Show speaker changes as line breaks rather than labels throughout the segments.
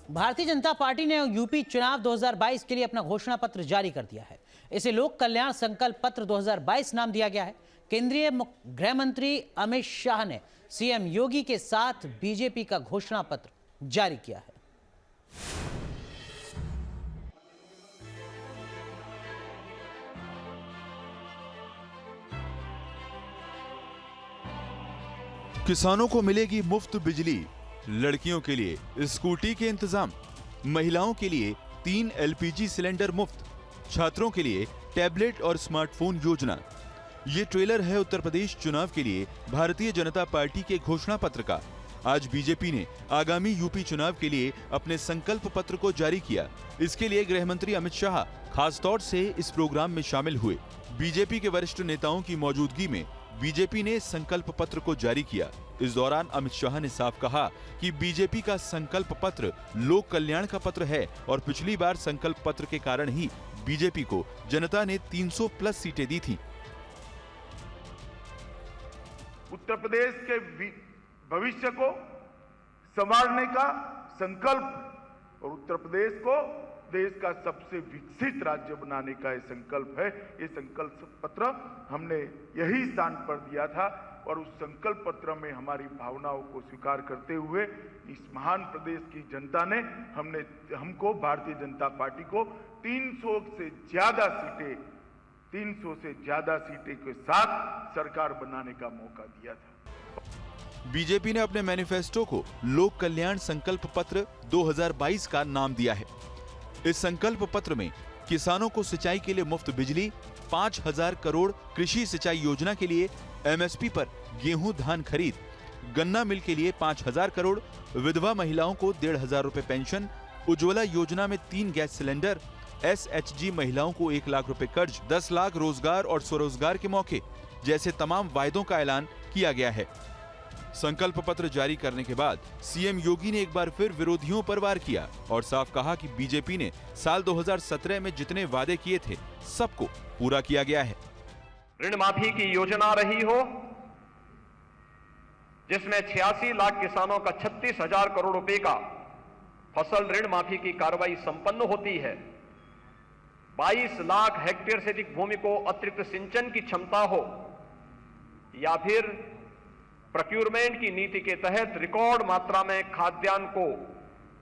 Bharatiya Janata party ने UP चुनाव 2022 के लिए अपना घोषणा पत्र जारी कर दिया है। इसे लोक कल्याण संकल्प पत्र 2022 नाम दिया गया है। केंद्रीय गृह मंत्री अमित शाह ने सीएम योगी के साथ बीजेपी का घोषणा पत्र जारी किया है।
किसानों को मिलेगी मुफ्त बिजली, लड़कियों के लिए स्कूटी के इंतजाम, महिलाओं के लिए 3 एलपीजी सिलेंडर मुफ्त, छात्रों के लिए टैबलेट और स्मार्टफोन योजना। ये ट्रेलर है उत्तर प्रदेश चुनाव के लिए भारतीय जनता पार्टी के घोषणा पत्र का। आज बीजेपी ने आगामी यूपी चुनाव के लिए अपने संकल्प पत्र को जारी किया। इसके लिए गृह मंत्री अमित शाह खास तौर से इस प्रोग्राम में शामिल हुए। बीजेपी के वरिष्ठ नेताओं की मौजूदगी में बीजेपी ने संकल्प पत्र को जारी किया। इस दौरान अमित शाह ने साफ कहा कि बीजेपी का संकल्प पत्र लोक कल्याण का पत्र है और पिछली बार संकल्प पत्र के कारण ही बीजेपी को जनता ने 300 प्लस सीटें दी थी।
उत्तर प्रदेश के भविष्य को संवारने का संकल्प और उत्तर प्रदेश को देश का सबसे विकसित राज्य बनाने का ये संकल्प है। ये संकल्प पत्र हमने यही स्थान पर दिया था और उस संकल्प पत्र में हमारी भावनाओं को स्वीकार करते हुए इस महान प्रदेश की जनता ने हमको भारतीय जनता पार्टी को 300 से ज्यादा सीटें के साथ सरकार बनाने का मौका दिया था।
बीजेपी ने अपने मैनिफेस्टो को लोक कल्याण संकल्प पत्र 2022 का नाम दिया है। इस संकल्प पत्र में किसानों को सिंचाई के लिए मुफ्त बिजली, 5000 करोड़ कृषि सिंचाई योजना के लिए एमएसपी पर गेहूं धान खरीद, गन्ना मिल के लिए 5000 करोड़, विधवा महिलाओं को 1500 रुपए पेंशन, उज्ज्वला योजना में 3 गैस सिलेंडर, एसएचजी महिलाओं को 1 लाख रुपए कर्ज, 10 लाख रोजगार और स्वरोजगार के मौके जैसे तमाम वायदों का ऐलान किया गया है। संकल्प पत्र जारी करने के बाद सीएम योगी ने एक बार फिर विरोधियों पर वार किया और साफ कहा कि बीजेपी ने साल 2017 में जितने वादे किए थे सबको पूरा किया गया है।
ऋण माफी की योजना रही हो जिसमें 86 लाख किसानों का 36,000 करोड़ रुपए का फसल ऋण माफी की कार्रवाई संपन्न होती है, 22 लाख हेक्टेयर से अधिक भूमि को अतिरिक्त सिंचन की क्षमता हो, या फिर प्रोक्यूरमेंट की नीति के तहत रिकॉर्ड मात्रा में खाद्यान्न को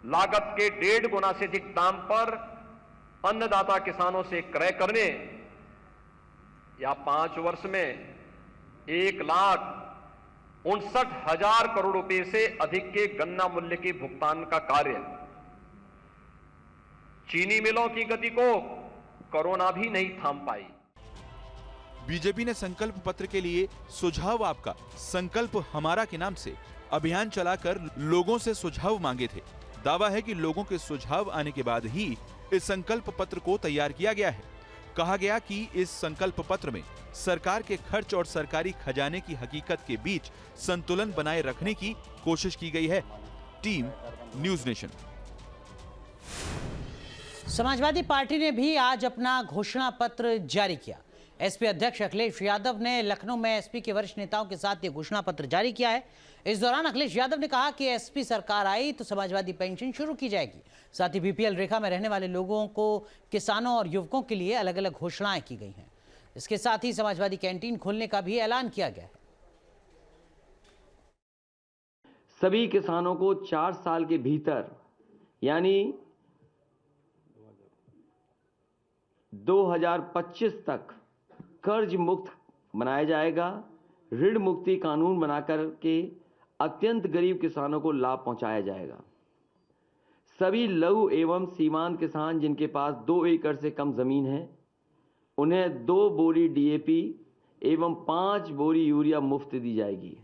लागत के 1.5 गुना से अधिक दाम पर अन्नदाता किसानों से क्रय करने, या 5 वर्ष में 1,59,000 करोड़ रुपए से अधिक के गन्ना मूल्य के भुगतान का कार्य। चीनी मिलों की गति को कोरोना भी नहीं थाम पाई।
बीजेपी ने संकल्प पत्र के लिए सुझाव आपका संकल्प हमारा के नाम से अभियान चलाकर लोगों से सुझाव मांगे थे। दावा है कि लोगों के सुझाव आने के बाद ही इस संकल्प पत्र को तैयार किया गया है। कहा गया कि इस संकल्प पत्र में सरकार के खर्च और सरकारी खजाने की हकीकत के बीच संतुलन बनाए रखने की कोशिश की गई है। Team news nation.
Samajwadi party ने भी आज अपना घोषणा पत्र जारी किया। एसपी अध्यक्ष अखिलेश यादव ने लखनऊ में एसपी के वरिष्ठ नेताओं के साथ ये घोषणा पत्र जारी किया है। इस दौरान अखिलेश यादव ने कहा कि एसपी सरकार आई तो समाजवादी पेंशन शुरू की जाएगी। साथ ही बीपीएल रेखा में रहने वाले लोगों को, किसानों और युवकों के लिए अलग अलग घोषणाएं की गई हैं। इसके साथ ही समाजवादी कैंटीन खोलने का भी ऐलान किया गया है।
सभी किसानों को 4 साल के भीतर यानी 2025 तक कर्ज मुक्त बनाया जाएगा। ऋण मुक्ति कानून बनाकर के अत्यंत गरीब किसानों को लाभ पहुंचाया जाएगा। सभी लघु एवं सीमांत किसान जिनके पास 2 एकड़ से कम जमीन है उन्हें 2 बोरी डीएपी एवं 5 बोरी यूरिया मुफ्त दी जाएगी।